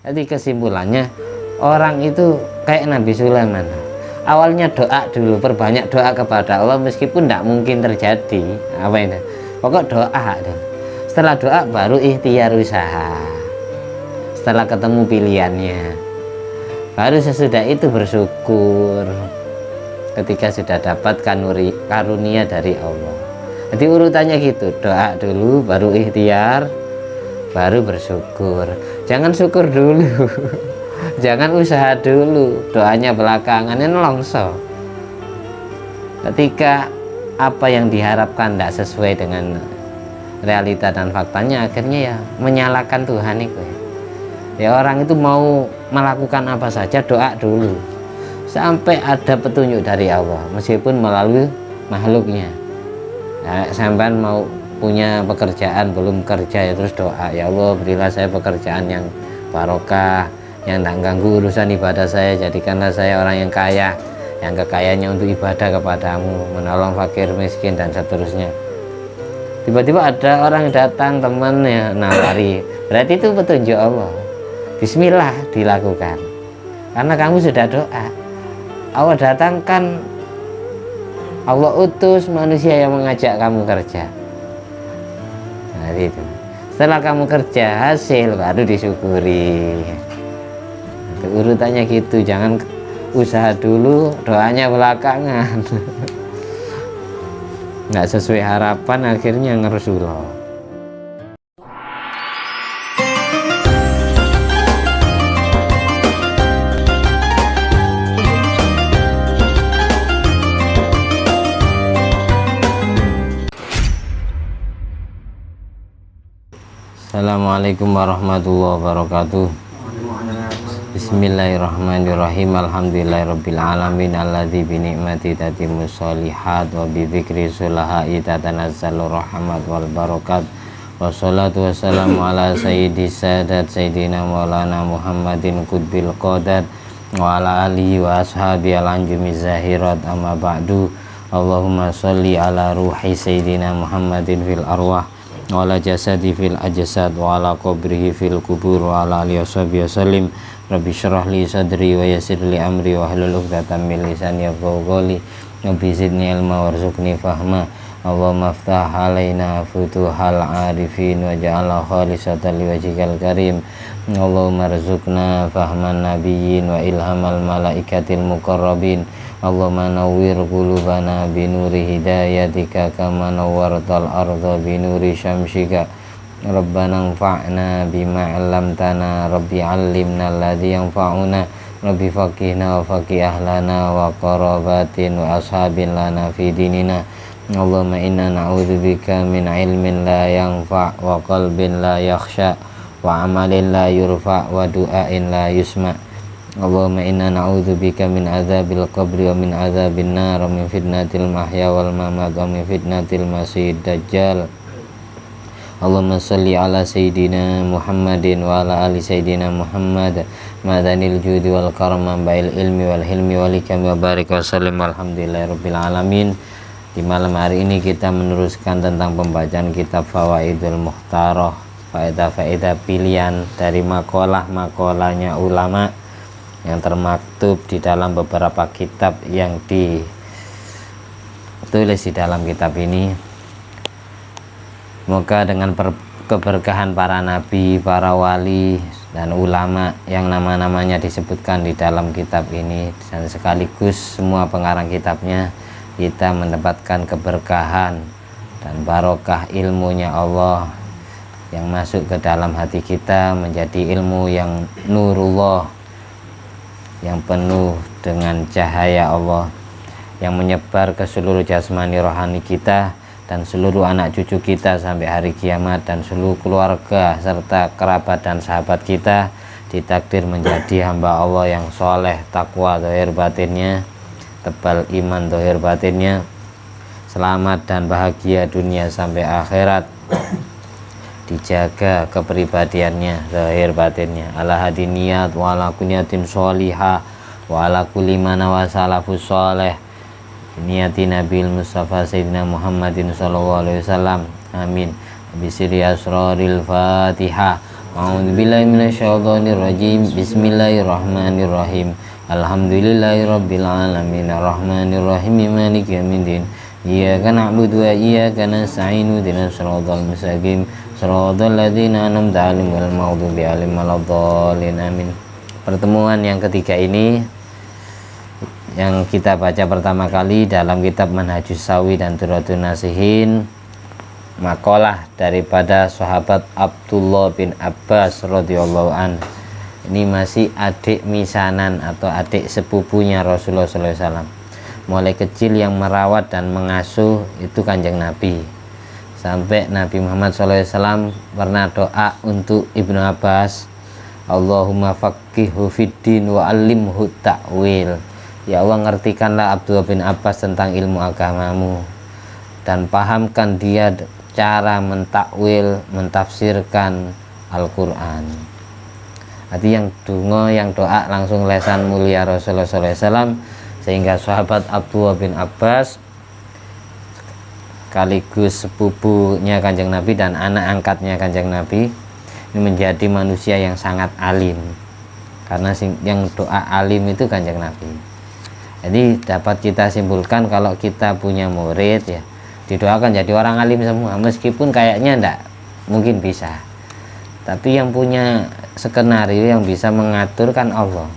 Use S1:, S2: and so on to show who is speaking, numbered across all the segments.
S1: Jadi kesimpulannya, orang itu kayak Nabi Sulaiman, awalnya doa dulu, perbanyak doa kepada Allah meskipun tidak mungkin terjadi apa itu, pokok doa. Setelah doa baru ikhtiar usaha, setelah ketemu pilihannya, baru sesudah itu bersyukur ketika sudah dapat karunia dari Allah. Jadi urutannya gitu, doa dulu baru ikhtiar baru bersyukur. Jangan syukur dulu jangan usaha dulu, doanya belakangan, ini nelongso. Ketika apa yang diharapkan tidak sesuai dengan realita dan faktanya, akhirnya ya menyalahkan Tuhan itu. Ya orang itu mau melakukan apa saja doa dulu sampai ada petunjuk dari Allah, meskipun melalui makhluknya. Nah, sampai mau punya pekerjaan belum kerja ya terus doa, ya Allah berilah saya pekerjaan yang barokah, yang tidak ganggu urusan ibadah saya, jadikanlah saya orang yang kaya, yang kekayaannya untuk ibadah kepadamu, menolong fakir miskin dan seterusnya. Tiba-tiba ada orang datang, temannya nawari, berarti itu petunjuk Allah. Bismillah dilakukan, karena kamu sudah doa. Allah datangkan, Allah utus manusia yang mengajak kamu kerja. Nah itu, setelah kamu kerja hasil baru disyukuri. Itu urutannya gitu, jangan usaha dulu doanya belakangan. Nggak sesuai harapan akhirnya ngerusuloh. Assalamualaikum warahmatullahi wabarakatuh. Bismillahirrahmanirrahim. Alhamdulillahirabbil alamin alladzi bi ni'mati tatimmus sholihat wa bi dzikri sulaha'i tatanazzalu rahmat wal barakat. Wassalatu wassalamu ala sayyidi sadat sayyidina maulana Muhammadin qutbil qadat wa ala alihi wa ashabi al-anjumi zahirat, amma ba'du. Allahumma sholli ala ruhi sayyidina Muhammadin fil arwah wa ala jasadi fil ajsad wa ala qabrihi fil kubur wa ala alihi wasallim. Rabbi syrah li sadri wa yassir li amri wa hlul 'uqdatam min lisani yafqahu qawli. Rabbi zidni ilma warzuqni fahma. Allahumma aftah alaina futuhal arifin wa ja'alna khalisatan liwajhikal karim. Allahumma rzuqna fahman nabiyyin wa ilhamal malaikatil muqarrabin. Allahumma nawwir qulubana binuri hidayatika kama nawwartal arda binuri syamsika. Rabbana anfa'na bima 'allamtana, Rabbi 'allimna alladzi yanfa'una, Rabbi faqihna wa faqih ahlana wa qarabatin wa ashabin lana fi dinina. Allahumma inna na'udzubika min ilmin la yanfa' wa qalbin la yakhsha wa amalin la yurfa' wa du'ain la yusma'. Allahumma inna na'udzubika min adzabil qabri wa min adzabin nar wa min fitnatil mahya wal mamat wa min fitnatil masiihid dajjal. Allahumma sholli ala sayyidina Muhammadin wa ala ali sayyidina Muhammad madanil judi wal karma bail ilmi wal hilmi wal hikami wa barik wa sallim alhamdulillahirabbil alamin. Di malam hari ini kita meneruskan tentang pembacaan kitab Fawaidul Mukhtarah, faedah-faedah pilihan dari makalah-makalahnya ulama yang termaktub di dalam beberapa kitab yang ditulis di dalam kitab ini. Semoga dengan keberkahan para nabi, para wali dan ulama yang nama-namanya disebutkan di dalam kitab ini, dan sekaligus semua pengarang kitabnya, kita mendapatkan keberkahan dan barokah ilmunya Allah yang masuk ke dalam hati kita, menjadi ilmu yang nurullah, yang penuh dengan cahaya Allah, yang menyebar ke seluruh jasmani rohani kita dan seluruh anak cucu kita sampai hari kiamat, dan seluruh keluarga serta kerabat dan sahabat kita ditakdir menjadi hamba Allah yang soleh, takwa zahir batinnya, tebal iman zahir batinnya, selamat dan bahagia dunia sampai akhirat, dijaga kepribadiannya zahir batinnya, ala hadiniyat wa ala kunyatin sholihah wa ala kulli mana wa salafus sholeh niyati Nabil Mustafa Sayyidina Muhammadin sallallahu alaihi wasallam. Amin. Bisiri asraril Fatihah. A'udzubillahi minasyaitonirrajim. Bismillahirrahmanirrahim. Alhamdulillahirabbil alamin arrahmanirrahim maliki yaumiddin. Iyyaka na'budu wa iyyaka nasta'in ihdinas siratal mustaqim siratal ladzina an'amta 'alaihim ghairil maghdubi 'alaihim waladdallin. Amin. Pertemuan yang ketiga ini yang kita baca pertama kali dalam kitab Manhajus Sawi dan Durratun Nasihin, makalah daripada sahabat Abdullah bin Abbas radhiyallahu an. Ini masih adik misanan atau adik sepupunya Rasulullah SAW. Mulai kecil yang merawat dan mengasuh itu Kanjeng Nabi, sampai Nabi Muhammad SAW pernah doa untuk Ibnu Abbas, Allahumma faqihhu fiddin wa alimhu ta'wil. Ya Allah, ngertikanlah Abdullah bin Abbas tentang ilmu agamamu dan pahamkan dia cara mentakwil, mentafsirkan Al-Quran. Arti yang dungo, yang doa langsung lesan mulia Rasulullah SAW, sehingga sahabat Abdullah bin Abbas sekaligus sepupunya Kanjeng Nabi dan anak angkatnya Kanjeng Nabi ini menjadi manusia yang sangat alim, karena yang doa alim itu Kanjeng Nabi. Jadi dapat kita simpulkan kalau kita punya murid ya didoakan jadi orang alim semua, meskipun kayaknya enggak mungkin bisa, tapi yang punya skenario yang bisa mengatur kan Allah.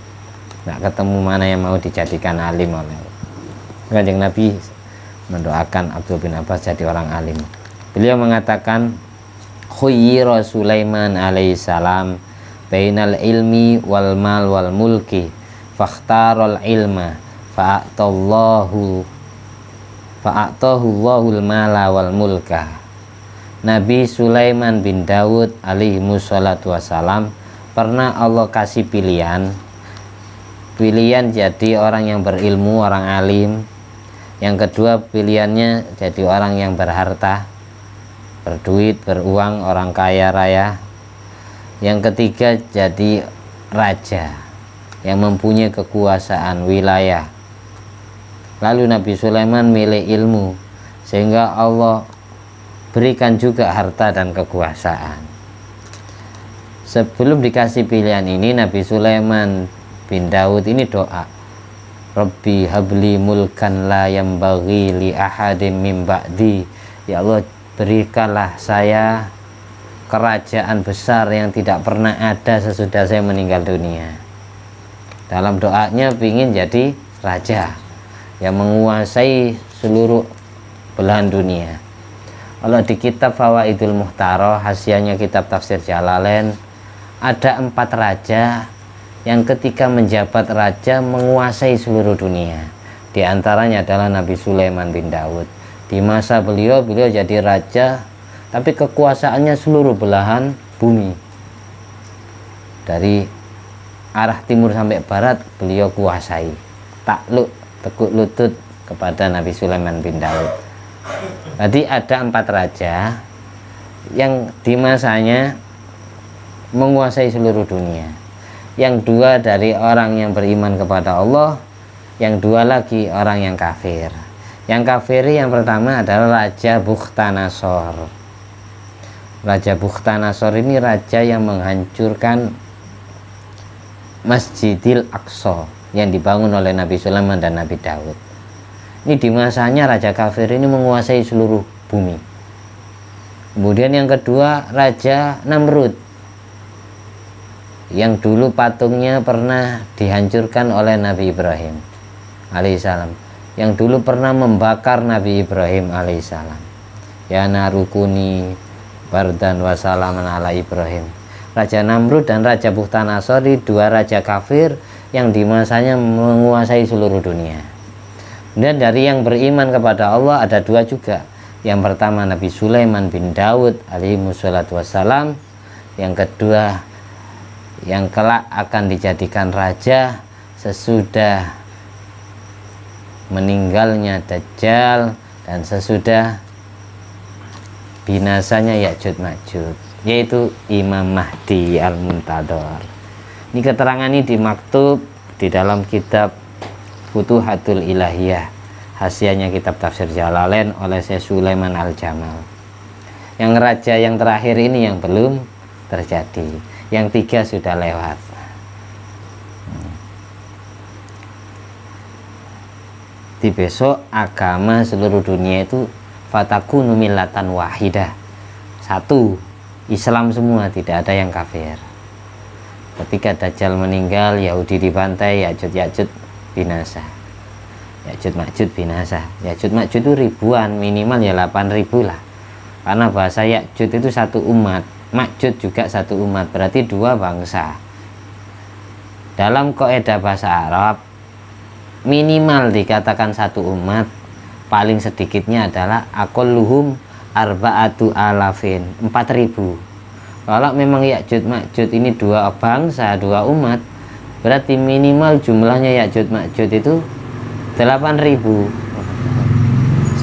S1: Enggak ketemu mana yang mau dijadikan alim oleh Allah. Kanjeng Nabi mendoakan Abdul bin Abbas jadi orang alim. Beliau mengatakan, khuyyira Sulaiman alaihissalam bainal ilmi wal mal wal mulki fakhtarul ilma fa'atahu Allahul mala wal mulka. Nabi Sulaiman bin Daud alaihi wassalatu wassalam pernah Allah kasih pilihan jadi orang yang berilmu, orang alim. Yang kedua pilihannya jadi orang yang berharta, berduit, beruang, orang kaya raya. Yang ketiga jadi raja yang mempunyai kekuasaan wilayah. Lalu Nabi Sulaiman milih ilmu, sehingga Allah berikan juga harta dan kekuasaan. Sebelum dikasih pilihan ini, Nabi Sulaiman bin Daud ini doa, Rabbi habli mulkan la yambaghi li ahadim min ba'di. Ya Allah, berikanlah saya kerajaan besar yang tidak pernah ada sesudah saya meninggal dunia. Dalam doanya ingin jadi raja yang menguasai seluruh belahan dunia. Kalau di kitab Fawaidul Muhtaroh, hasiahnya kitab tafsir Jalalain, ada 4 raja yang ketika menjabat raja menguasai seluruh dunia. Di antaranya adalah Nabi Sulaiman bin Daud. Di masa beliau jadi raja, tapi kekuasaannya seluruh belahan bumi. Dari arah timur sampai barat beliau kuasai. Takluk, tekuk lutut kepada Nabi Sulaiman bin Daud. Jadi ada 4 raja yang di masanya menguasai seluruh dunia. Yang 2 dari orang yang beriman kepada Allah, yang 2 lagi orang yang kafir. Yang kafir yang pertama adalah Raja Bukhtanasor. Raja Bukhtanasor ini raja yang menghancurkan Masjidil Aqsa yang dibangun oleh Nabi Sulaiman dan Nabi Daud. Ini di masanya raja kafir ini menguasai seluruh bumi. Kemudian yang kedua Raja Namrud, yang dulu patungnya pernah dihancurkan oleh Nabi Ibrahim alaihissalam, yang dulu pernah membakar Nabi Ibrahim alaihissalam. Ya narukuni bardan wasalaman ala Ibrahim. Raja Namrud dan Raja Bukhtanasor, 2 raja kafir yang di masanya menguasai seluruh dunia. Dan dari yang beriman kepada Allah ada 2 juga. Yang pertama Nabi Sulaiman bin Daud alaihi wassalatu wassalam. Yang kedua yang kelak akan dijadikan raja sesudah meninggalnya Dajjal dan sesudah binasanya Ya'juj Ma'juj, yaitu Imam Mahdi Al-Muntadhar. Ini keterangan ini dimaktub di dalam kitab Futuhatul Ilahiyah, hasiahnya kitab tafsir Jalalain oleh Syekh Sulaiman Al-Jamal. Yang raja yang terakhir ini yang belum terjadi, yang 3 sudah lewat. Di besok agama seluruh dunia itu fatakunu millatan wahidah, satu, Islam semua, tidak ada yang kafir. Ketika Dajjal meninggal, Yahudi dibantai, Ya'juj binasa, Ya'juj Ma'juj binasa. Ya'juj Ma'juj itu ribuan, minimal ya 8.000 lah, karena bahasa Ya'juj itu satu umat, Ma'juj juga satu umat, berarti 2 bangsa. Dalam kaidah bahasa Arab, minimal dikatakan satu umat, paling sedikitnya adalah aqalluhum arba'atu alafin, 4.000. Kalau memang Ya'juj Ma'juj ini 2 bangsa, 2 umat, berarti minimal jumlahnya Ya'juj Ma'juj itu 8.000.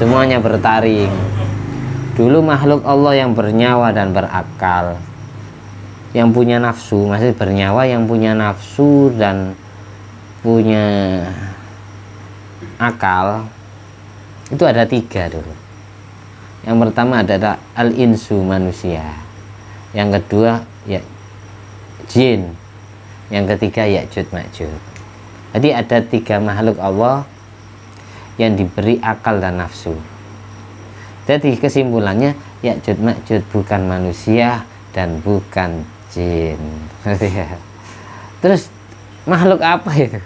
S1: Semuanya bertaring. Dulu makhluk Allah yang bernyawa dan berakal, yang punya nafsu, masih bernyawa, yang punya nafsu dan punya akal, itu ada 3 dulu. Yang pertama adalah al-insu, manusia. Yang kedua ya jin. Yang ketiga Ya'juj Ma'juj. Jadi ada 3 makhluk Allah yang diberi akal dan nafsu. Jadi kesimpulannya Ya'juj Ma'juj bukan manusia dan bukan jin. Terus makhluk apa itu?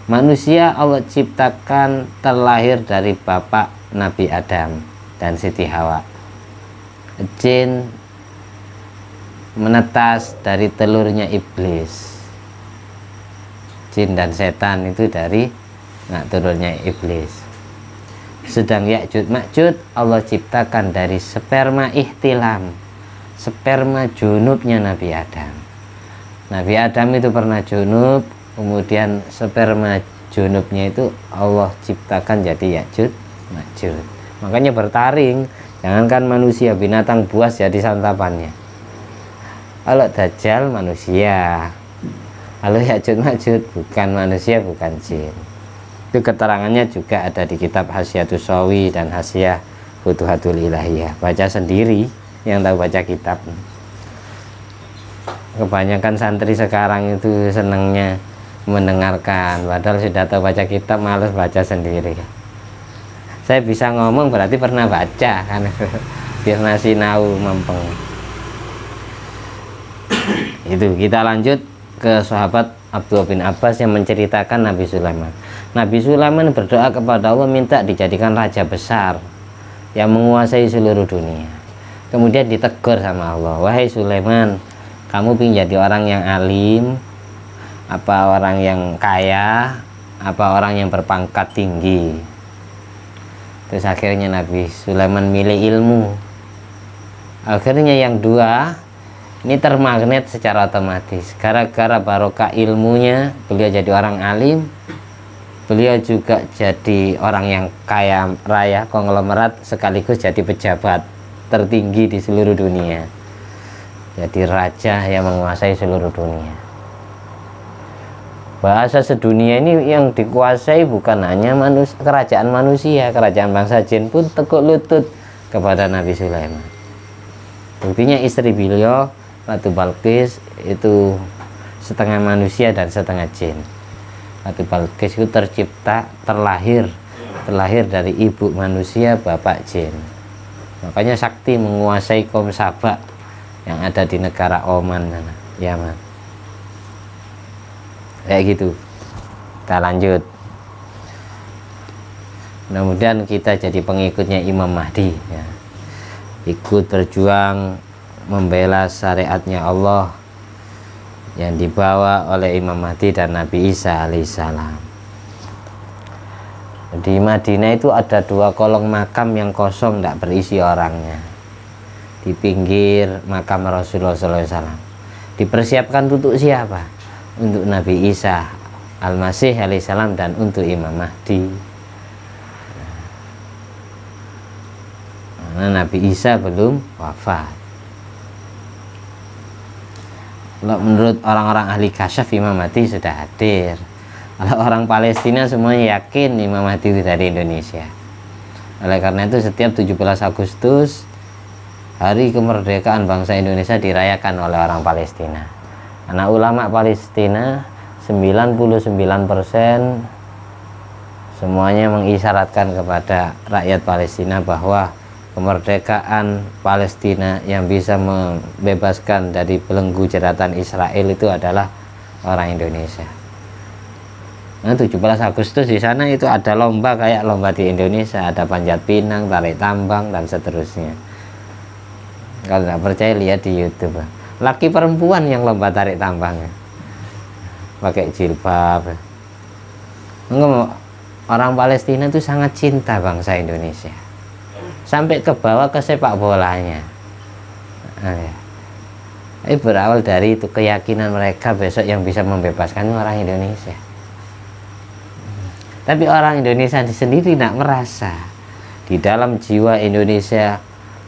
S1: Manusia Allah ciptakan terlahir dari bapak Nabi Adam dan Siti Hawa. Jin menetas dari telurnya iblis. Jin dan setan itu dari telurnya iblis. Sedang Ya'juj Ma'juj Allah ciptakan dari sperma ihtilam, sperma junubnya Nabi Adam. Nabi Adam itu pernah junub, kemudian sperma junubnya itu Allah ciptakan jadi Ya'juj Ma'juj. Makanya bertaring. Jangankan manusia, binatang buas jadi santapannya. Kalau Dajjal manusia, kalau Ya'juj Ma'juj bukan manusia, bukan jin. Itu keterangannya juga ada di kitab Hasyiatus Shawi dan Hasyiah Futuhatul Ilahiyah. Baca sendiri yang tahu baca kitab. Kebanyakan santri sekarang itu senangnya mendengarkan, padahal sudah tahu baca kitab, malas baca sendiri. Saya bisa ngomong berarti pernah baca kan, biar nasi nau mempeng. Itu kita lanjut ke sahabat Abdullah bin Abbas yang menceritakan Nabi Sulaiman. Nabi Sulaiman berdoa kepada Allah minta dijadikan raja besar yang menguasai seluruh dunia. Kemudian ditegur sama Allah, wahai Sulaiman, kamu ingin jadi orang yang alim, apa orang yang kaya, apa orang yang berpangkat tinggi? Terus akhirnya Nabi Sulaiman milih ilmu. Akhirnya yang 2 ini termagnet secara otomatis. Gara-gara barokah ilmunya, beliau jadi orang alim. Beliau juga jadi orang yang kaya raya, konglomerat, sekaligus jadi pejabat tertinggi di seluruh dunia. Jadi raja yang menguasai seluruh dunia. Bahasa sedunia ini yang dikuasai bukan hanya kerajaan manusia, kerajaan bangsa jin pun tekuk lutut kepada Nabi Sulaiman. Buktinya istri beliau Ratu Balqis itu setengah manusia dan setengah jin. Ratu Balqis itu terlahir dari ibu manusia, bapak jin. Makanya sakti menguasai kaum Sabak yang ada di negara Oman sana, Yaman. Kayak gitu. Kita lanjut. Mudah-mudahan kita jadi pengikutnya Imam Mahdi ya. Ikut berjuang membela syariatnya Allah yang dibawa oleh Imam Mahdi dan Nabi Isa alaihissalam. Di Madinah itu ada 2 kolong makam yang kosong, tidak berisi orangnya. Di pinggir makam Rasulullah SAW. Dipersiapkan untuk siapa? Untuk Nabi Isa Al-Masih alaihissalam dan untuk Imam Mahdi. Nah, Nabi Isa belum wafat. Kalau menurut orang-orang ahli kasyaf, Imam Mahdi sudah hadir. Kalau orang Palestina semuanya yakin Imam Mahdi itu dari Indonesia. Oleh karena itu setiap 17 Agustus hari kemerdekaan bangsa Indonesia dirayakan oleh orang Palestina. Anak ulama Palestina 99% semuanya mengisyaratkan kepada rakyat Palestina bahwa kemerdekaan Palestina yang bisa membebaskan dari belenggu jeratan Israel itu adalah orang Indonesia. Nah, 17 Agustus di sana itu ada lomba kayak lomba di Indonesia, ada panjat pinang, tarik tambang dan seterusnya. Kalau nggak percaya lihat di YouTube. Laki perempuan yang lomba tarik tambang, pakai jilbab. Orang Palestina itu sangat cinta bangsa Indonesia, sampai ke bawah ke sepak bolanya. Ini berawal dari itu keyakinan mereka besok yang bisa membebaskan orang Indonesia. Tapi orang Indonesia sendiri tidak merasa di dalam jiwa Indonesia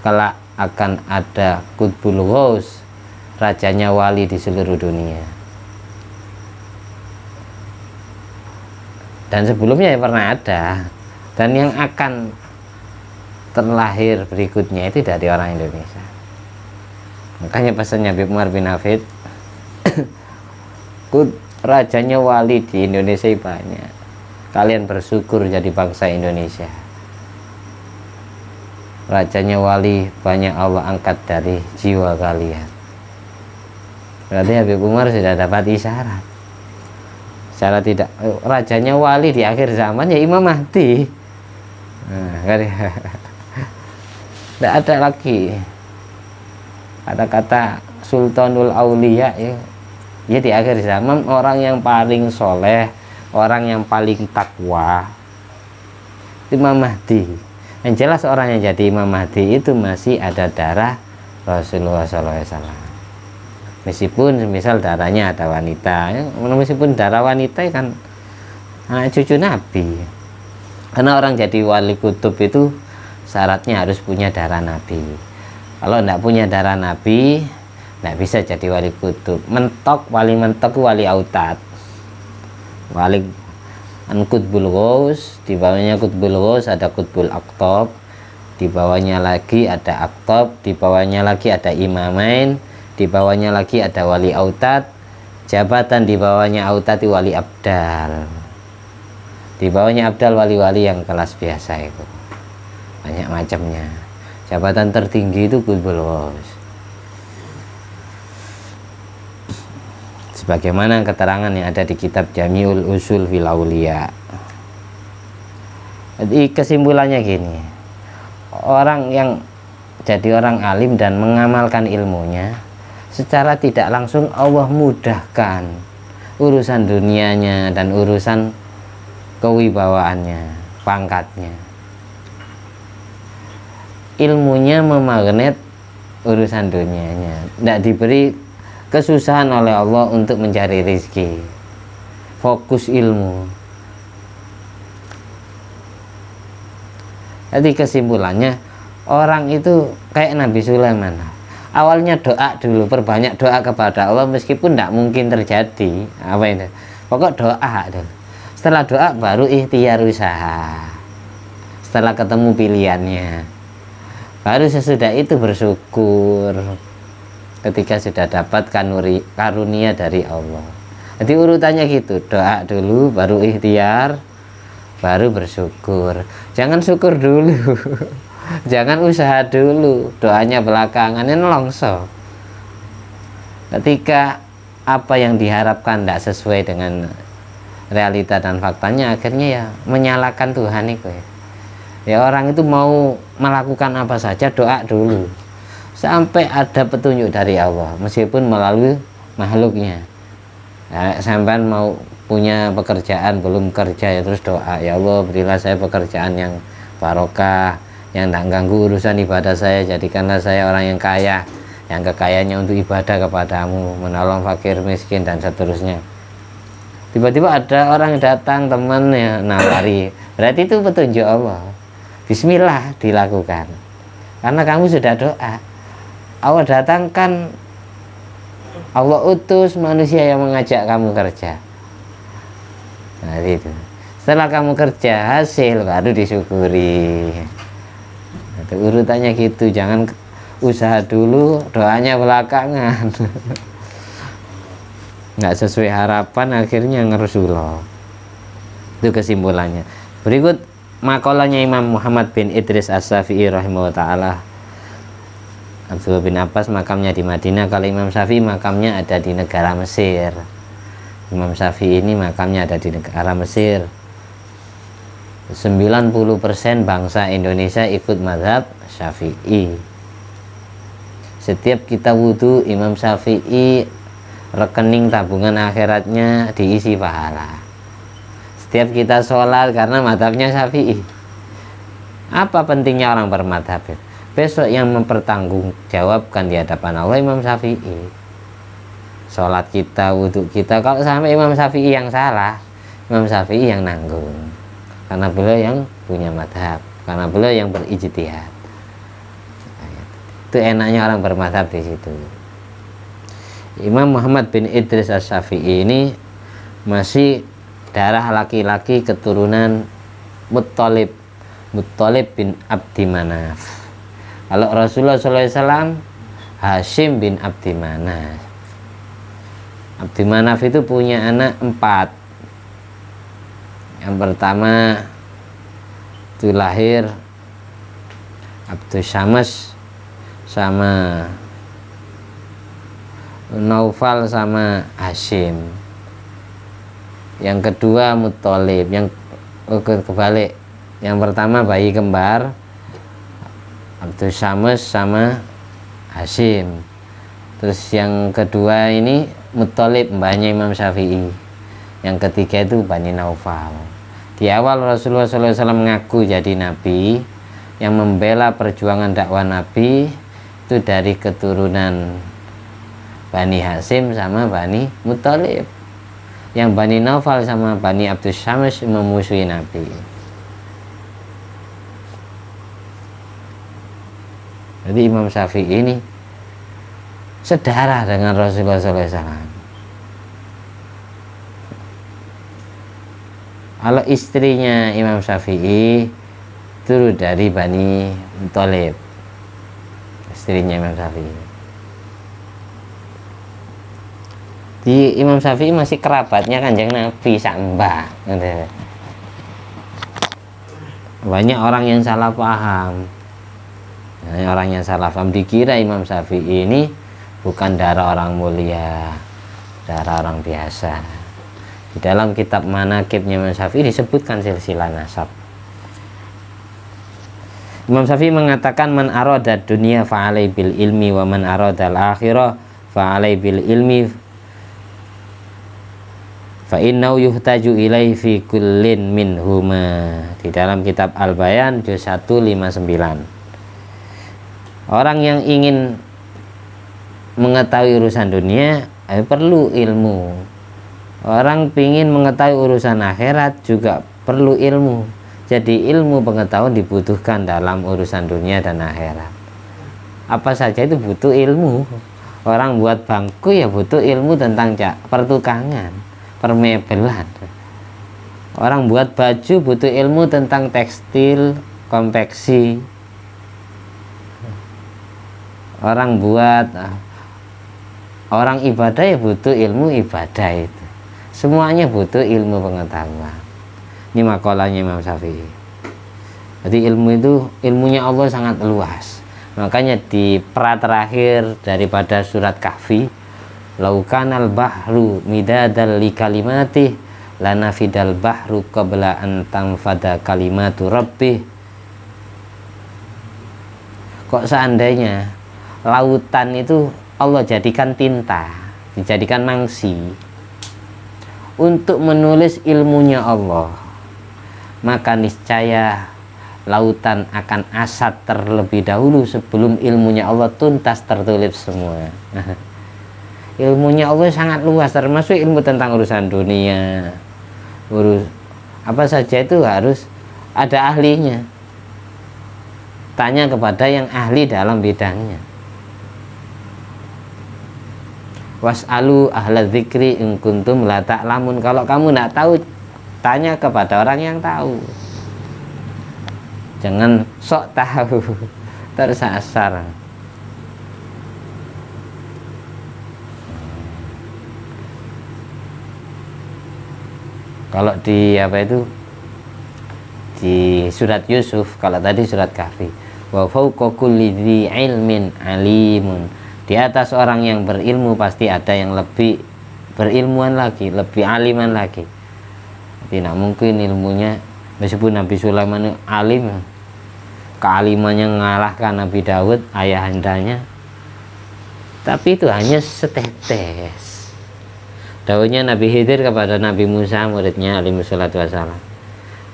S1: kelak akan ada Qutbul Ghaus, rajanya wali di seluruh dunia. Dan sebelumnya ya pernah ada, dan yang akan terlahir berikutnya itu dari orang Indonesia. Makanya pesannya Habib Umar bin Hafid, rajanya wali di Indonesia banyak. Kalian bersyukur jadi bangsa Indonesia. Rajanya wali banyak Allah angkat dari jiwa kalian. Berarti Habib Umar sudah dapat isyarat. Secara tidak, rajanya wali di akhir zaman ya Imam Mahdi. Tidak ada lagi kata-kata Sultanul Aulia ya di akhir zaman orang yang paling soleh, orang yang paling takwa, Imam Mahdi. Yang jelas orang yang jadi Imam Mahdi itu masih ada darah Rasulullah SAW. Meskipun misal darahnya ada wanita, meskipun darah wanita kan anak cucu Nabi. Karena orang jadi wali kutub itu syaratnya harus punya darah Nabi. Kalau tidak punya darah Nabi, tidak bisa jadi wali kutub. Mentok, wali mentok wali autad. Wali Qutbul Ghaus, di bawahnya Qutbul Ghaus ada Qutbul Aqtab, di bawahnya lagi ada Aqtab, di bawahnya lagi ada Imamain, di bawahnya lagi ada wali autad, jabatan di bawahnya autad itu wali abdal, di bawahnya abdal wali-wali yang kelas biasa itu banyak macamnya. Jabatan tertinggi itu Qutbul Ghaus. Sebagaimana keterangan yang ada di kitab Jami'ul Usul fil Auliya. Jadi kesimpulannya gini, orang yang jadi orang alim dan mengamalkan ilmunya, secara tidak langsung Allah mudahkan urusan dunianya dan urusan kewibawaannya, pangkatnya. Ilmunya memagnet urusan dunianya, tidak diberi kesusahan oleh Allah untuk mencari rezeki. Fokus ilmu. Jadi kesimpulannya orang itu kayak Nabi Sulaiman. Awalnya doa dulu, perbanyak doa kepada Allah meskipun tidak mungkin terjadi. Apa itu? Pokok doa dulu. Setelah doa baru ikhtiar usaha. Setelah ketemu pilihannya, baru sesudah itu bersyukur ketika sudah dapat karunia dari Allah. Jadi urutannya gitu, doa dulu, baru ikhtiar, baru bersyukur. Jangan syukur dulu, jangan usaha dulu, doanya belakangan, ini longso. Ketika apa yang diharapkan tidak sesuai dengan realita dan faktanya, akhirnya ya menyalahkan Tuhan itu ya. Ya orang itu mau melakukan apa saja, doa dulu sampai ada petunjuk dari Allah, meskipun melalui makhluknya. Nah, sampai mau punya pekerjaan belum kerja ya terus doa, ya Allah berilah saya pekerjaan yang barokah, yang tidak ganggu urusan ibadah saya, jadikanlah saya orang yang kaya, yang kekayaannya untuk ibadah kepadamu, menolong fakir miskin dan seterusnya. Tiba-tiba ada orang yang datang, teman ya nawari, berarti itu petunjuk Allah. Bismillah dilakukan, karena kamu sudah doa. Allah datangkan, Allah utus manusia yang mengajak kamu kerja. Nah itu, setelah kamu kerja hasil baru disyukuri. Itu urutannya gitu. Jangan usaha dulu, doanya belakangan. Nggak sesuai harapan, akhirnya ngerusuloh. Itu kesimpulannya. Berikut makalahnya Imam Muhammad bin Idris As-Syafi'i rahimahullah ta'ala. Abdullah bin Abbas makamnya di Madinah, kalau Imam Syafi'i makamnya ada di negara Mesir. Imam Syafi'i ini makamnya ada di negara Mesir. 90% bangsa Indonesia ikut mazhab Syafi'i. Setiap kita wudhu, Imam Syafi'i rekening tabungan akhiratnya diisi pahala. Setiap kita sholat karena madhabnya Syafi'i. Apa pentingnya orang bermadhab? Besok yang mempertanggungjawabkan di hadapan Allah Imam Syafi'i. Sholat kita, wudhu kita, kalau sampai Imam Syafi'i yang salah, Imam Syafi'i yang nanggung. Karena beliau yang punya madhab, karena beliau yang berijtihad. Itu enaknya orang bermadhab di situ. Imam Muhammad bin Idris As-Syafi'i ini masih darah laki-laki keturunan Muttalib bin Abdi Manaf. Kalau Rasulullah SAW Hashim bin Abdi Manaf. Abdi Manaf itu punya anak 4. Yang pertama itu lahir Abdus Syams sama Naufal sama Hashim. Yang kedua Muttalib, yang kebalik. Yang pertama bayi kembar Abdus Syams sama Hashim. Terus yang kedua ini Muttalib, mbahnya Imam Syafi'i. Yang ketiga itu Bani Naufal. Di awal Rasulullah SAW mengaku jadi nabi, yang membela perjuangan dakwah nabi itu dari keturunan Bani Hashim sama Bani Muttalib. Yang Bani Naufal sama Bani Abdus Syams memusuhi Nabi. Jadi Imam Syafi'i ini sedarah dengan Rasulullah SAW. Kalau istrinya Imam Syafi'i turun dari Bani Muttalib, istrinya Imam Syafi'i. Di Imam Syafi'i masih kerabatnya Kanjeng Nabi Samba. Banyak orang yang salah paham. Orang yang salah paham dikira Imam Syafi'i ini bukan darah orang mulia, darah orang biasa. Di dalam kitab Manaqibnya Imam Syafi'i disebutkan silsilah nasab. Imam Syafi'i mengatakan man arada dunia fa'alai bil ilmi wa man arada al-akhirah fa'alai bil ilmi fa innau yuhtaju ilaihi fi kullin minhuma. Di dalam kitab Al-Bayan juz 159. Orang yang ingin mengetahui urusan dunia perlu ilmu. Orang ingin mengetahui urusan akhirat juga perlu ilmu. Jadi ilmu pengetahuan dibutuhkan dalam urusan dunia dan akhirat. Apa saja itu butuh ilmu. Orang buat bangku ya butuh ilmu tentang pertukangan, permebelan. Orang buat baju butuh ilmu tentang tekstil, konveksi. Orang ibadah ya butuh ilmu ibadah itu. Semuanya butuh ilmu pengetahuan. Ini makalahnya Imam Syafi'i. Jadi ilmunya Allah sangat luas. Makanya di pra terakhir daripada surat Kahfi, laukanal bahru midadal li kalimati lanafidal bahru qabla an tanfada kalimatu rabbih. Kok seandainya lautan itu Allah jadikan tinta, dijadikan mangsi untuk menulis ilmunya Allah, maka niscaya lautan akan asat terlebih dahulu sebelum ilmunya Allah tuntas tertulis semua. Ilmunya Allah sangat luas, termasuk ilmu tentang urusan dunia, apa saja itu harus ada ahlinya. Tanya kepada yang ahli dalam bidangnya. Was'alu ahla dzikri in kuntum la ta'lamun. Kalau kamu tidak tahu, tanya kepada orang yang tahu. Jangan sok tahu tersasar. Kalau di apa itu, di surat Yusuf, kalau tadi surat Kahfi, wa fawqa kulli dzi ilmin alimun, di atas orang yang berilmu pasti ada yang lebih berilmuan lagi, lebih aliman lagi. Tidak mungkin ilmunya, meskipun Nabi Sulaiman alim, kealimannya mengalahkan Nabi Daud ayahandanya, tapi itu hanya setetes. Dawuhnya Nabi Khidir kepada Nabi Musa, muridnya alaihi salatu wassalam,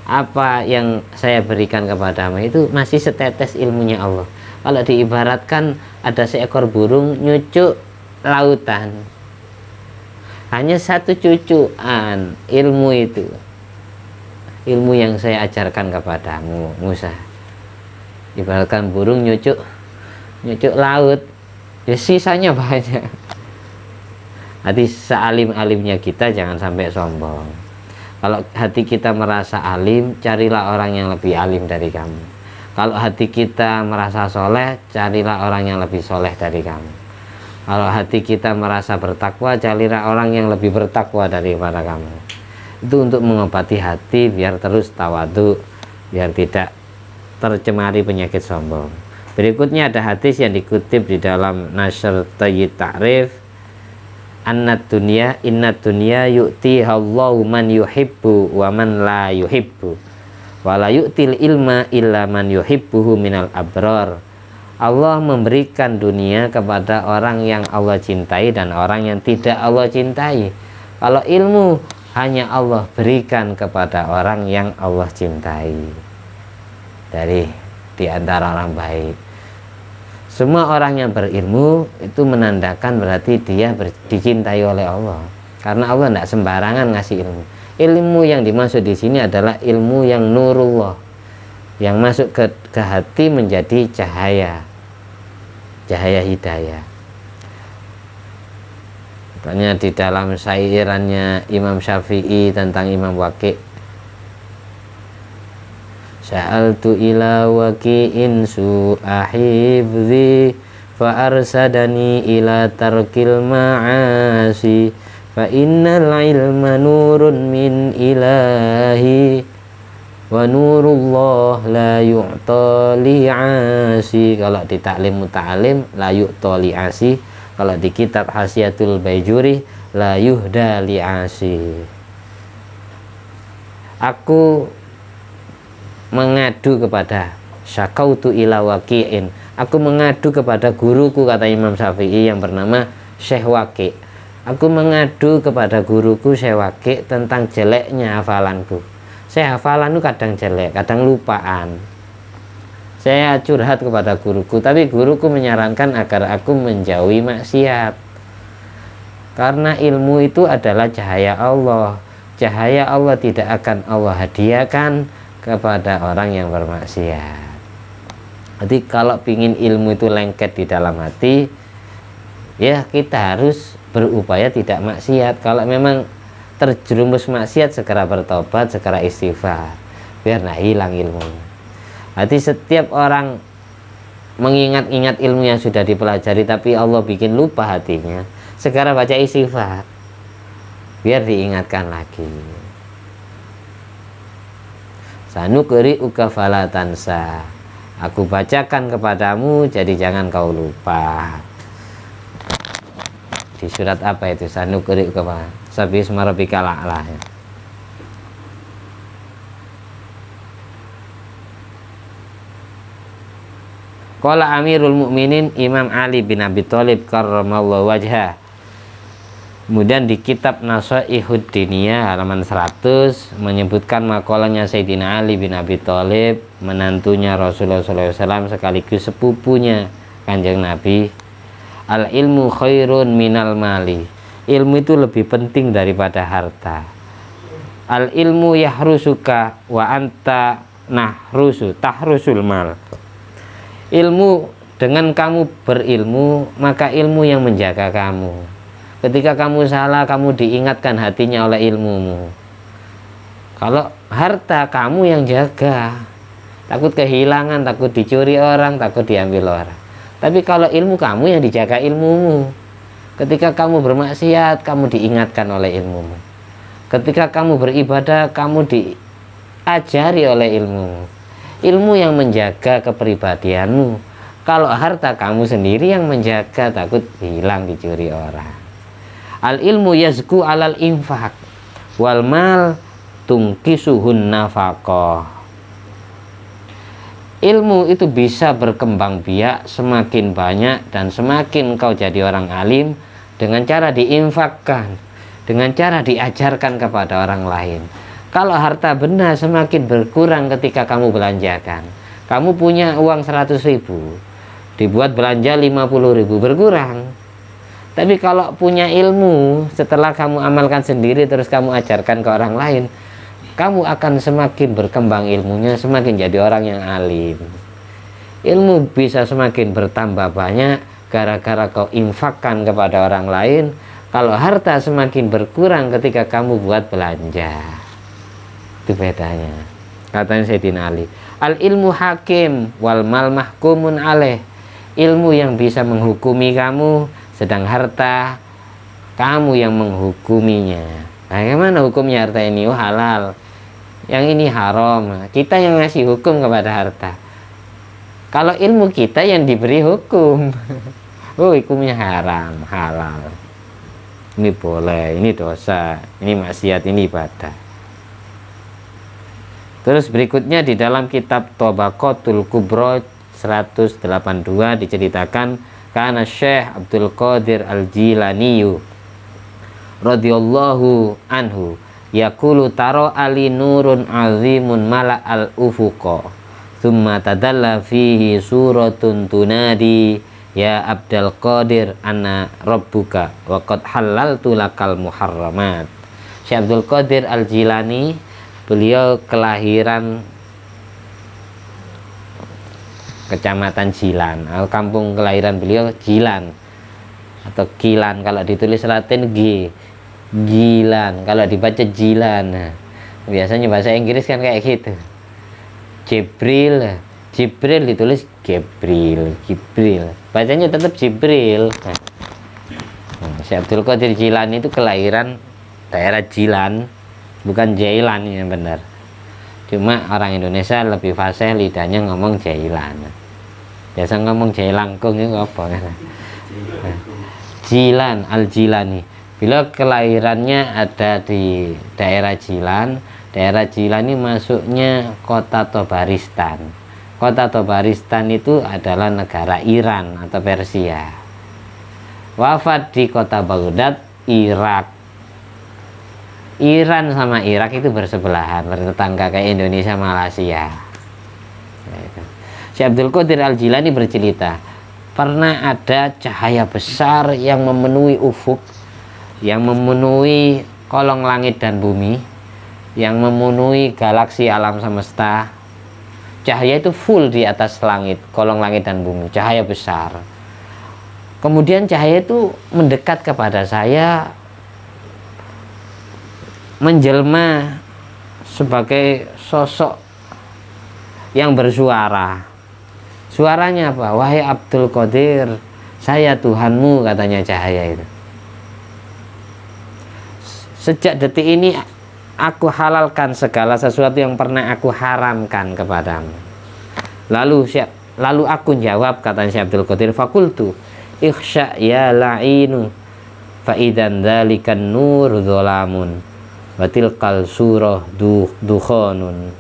S1: apa yang saya berikan kepadamu itu masih setetes ilmunya Allah. Kalau diibaratkan ada seekor burung nyucuk lautan, hanya satu cucuan ilmu itu, ilmu yang saya ajarkan kepadamu Musa. Ibaratkan burung nyucuk laut, ya sisanya banyak. Hati sealim-alimnya kita jangan sampai sombong. Kalau hati kita merasa alim, carilah orang yang lebih alim dari kamu. Kalau hati kita merasa soleh, carilah orang yang lebih soleh dari kamu. Kalau hati kita merasa bertakwa, carilah orang yang lebih bertakwa daripada kamu. Itu untuk mengobati hati biar terus tawadu, biar tidak tercemari penyakit sombong. Berikutnya ada hadis yang dikutip di dalam Nashr Tayyib Ta'rif, Annad dunya innad dunya yu'tihallahu man yuhibbu wa man la yuhibbu wa la yu'til ilma illa man yuhibbuhu minal abrar. Allah memberikan dunia kepada orang yang Allah cintai dan orang yang tidak Allah cintai. Kalau ilmu hanya Allah berikan kepada orang yang Allah cintai dari di antara orang baik. Semua orang yang berilmu itu menandakan berarti dia dicintai oleh Allah, karena Allah tidak sembarangan ngasih ilmu. Ilmu yang dimaksud di sini adalah ilmu yang nurullah, yang masuk ke hati menjadi cahaya hidayah. Makanya di dalam syairannya Imam Syafi'i tentang Imam Waqi', Sa'altu ila waqi'in su'ahibzi fa arsadani ila tarkil ma'asi fa innal ilma nurun min ilahi wa nurullah la yu'ta li'asi. Kalau di taklim muta'alim la yu'ta li'asi, kalau di kitab Hasyiatul Baijuri la yuhda li'asi. Aku mengadu kepada syakautu ila waqi'in, aku mengadu kepada guruku, kata Imam Syafi'i yang bernama Syekh Waqi'. Aku mengadu kepada guruku Syekh Waqi' tentang jeleknya hafalanku. Saya hafalanku kadang jelek, kadang lupaan. Saya curhat kepada guruku, tapi guruku menyarankan agar aku menjauhi maksiat, karena ilmu itu adalah cahaya Allah. Cahaya Allah tidak akan Allah hadiahkan kepada orang yang bermaksiat. Jadi kalau pingin ilmu itu lengket di dalam hati, ya kita harus berupaya tidak maksiat. Kalau memang terjerumus maksiat, segera bertobat, segera istighfar, biar nah hilang ilmunya. Jadi setiap orang mengingat-ingat ilmu yang sudah dipelajari tapi Allah bikin lupa hatinya, segera baca istighfar, biar diingatkan lagi. Sanuqri'uka fala tansa, aku bacakan kepadamu jadi jangan kau lupa. Di surat apa itu? Sanuqri'uka sabbihisma rabbikal a'la. Qala Amirul Mukminin Imam Ali bin Abi Thalib karramallahu wajhah. Kemudian di kitab Nasaihud Diniyah halaman 100 menyebutkan makolahnya Sayyidina Ali bin Abi Thalib, menantunya Rasulullah SAW sekaligus sepupunya Kanjeng Nabi. Al ilmu khairun minal mali, ilmu itu lebih penting daripada harta. Al ilmu yahrusuka wa anta tahrusul mal. Ilmu, dengan kamu berilmu maka ilmu yang menjaga kamu. Ketika kamu salah, kamu diingatkan hatinya oleh ilmumu. Kalau harta, kamu yang jaga, takut kehilangan, takut dicuri orang, takut diambil orang. Tapi kalau ilmu, kamu yang dijaga ilmumu. Ketika kamu bermaksiat, kamu diingatkan oleh ilmumu. Ketika kamu beribadah, kamu diajari oleh ilmu yang menjaga kepribadianmu. Kalau harta, kamu sendiri yang menjaga, takut hilang dicuri orang. Al ilmu yazku alal infak wal mal tungkisuhun nafaqah. Ilmu itu bisa berkembang biak semakin banyak dan semakin kau jadi orang alim dengan cara diinfakkan, dengan cara diajarkan kepada orang lain. Kalau harta benda semakin berkurang ketika kamu belanjakan. Kamu punya uang 100.000, dibuat belanja 50.000, berkurang. Tapi kalau punya ilmu, setelah kamu amalkan sendiri terus kamu ajarkan ke orang lain, kamu akan semakin berkembang ilmunya, semakin jadi orang yang alim. Ilmu bisa semakin bertambah banyak gara-gara kau infakkan kepada orang lain. Kalau harta semakin berkurang ketika kamu buat belanja. Itu bedanya. Katanya Sayyidina Ali, al ilmu hakim wal mal mahkumun alaih. Ilmu yang bisa menghukumi kamu, sedang harta kamu yang menghukuminya. Bagaimana hukumnya harta ini? Oh, halal, yang ini haram. Kita yang ngasih hukum kepada harta. Kalau ilmu kita yang diberi hukum. Oh, hukumnya haram, halal, ini boleh, ini dosa, ini maksiat, ini ibadah. Terus berikutnya di dalam kitab Tabaqatul Kubra 182 diceritakan, karena Syekh Abdul Qadir Al-Jilani radhiyallahu anhu yaqulu taro ali nurun azimun mala al-ufuqa thumma tadalla fihi suratun tunadi ya Abdul Qadir anna rabbuka wa qad halaltu lakal muharramat. Syekh Abdul Qadir Al-Jilani, beliau kelahiran Kecamatan Jilan, kampung kelahiran beliau Jilan atau Gilan, kalau ditulis Latin G, Gilan, kalau dibaca Jilan. Nah, biasanya bahasa Inggris kan kayak gitu. Jibril ditulis Gibril, bacanya tetap Jibril. Syekh Abdul Qadir Jilani itu kelahiran daerah Jilan, bukan Jailan yang benar. Cuma orang Indonesia lebih fasih lidahnya ngomong Jailan. Biasa ngomong Jailangkung itu apa? Jilan Al-Jilani. Bila kelahirannya ada di daerah Jilan. Daerah Jilan ini masuknya kota Tabaristan. Kota Tabaristan itu adalah negara Iran atau Persia. Wafat di kota Baghdad, Irak. Iran sama Irak itu bersebelahan, bertetangga kayak Indonesia Malaysia. Syekh Abdul Qadir Al-Jilani bercerita, pernah ada cahaya besar yang memenuhi ufuk, yang memenuhi kolong langit dan bumi, yang memenuhi galaksi alam semesta. Cahaya itu full di atas langit, kolong langit dan bumi, cahaya besar. Kemudian cahaya itu mendekat kepada saya, menjelma sebagai sosok yang bersuara. Suaranya apa? Wahai Abdul Qadir, saya Tuhanmu, katanya cahaya itu. Sejak detik ini aku halalkan segala sesuatu yang pernah aku haramkan kepadamu. Lalu aku jawab, katanya Syekh Abdul Qadir, fakultu ikhsya ya la'inu fa idan dzalikan nur dzalamun wa tilkal surah dukhanun.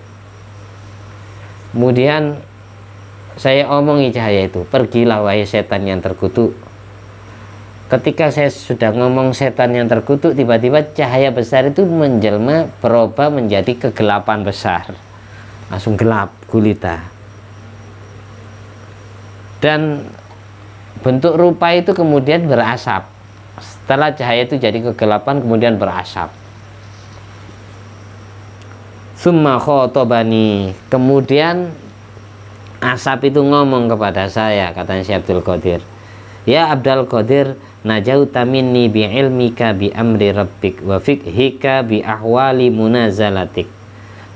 S1: Kemudian saya omongi cahaya itu, pergilah wahai setan yang terkutuk. Ketika saya sudah ngomong setan yang terkutuk, tiba-tiba cahaya besar itu menjelma, berubah menjadi kegelapan besar, langsung gelap gulita, dan bentuk rupa itu kemudian berasap. Setelah cahaya itu jadi kegelapan, kemudian berasap. Summa khotobani, kemudian asap itu ngomong kepada saya, katanya Syekh Abdul Qadir, ya Abdul Qadir, najauta minni bi ilmika bi amri rabbik wa fiqhika bi ahwali munazalatik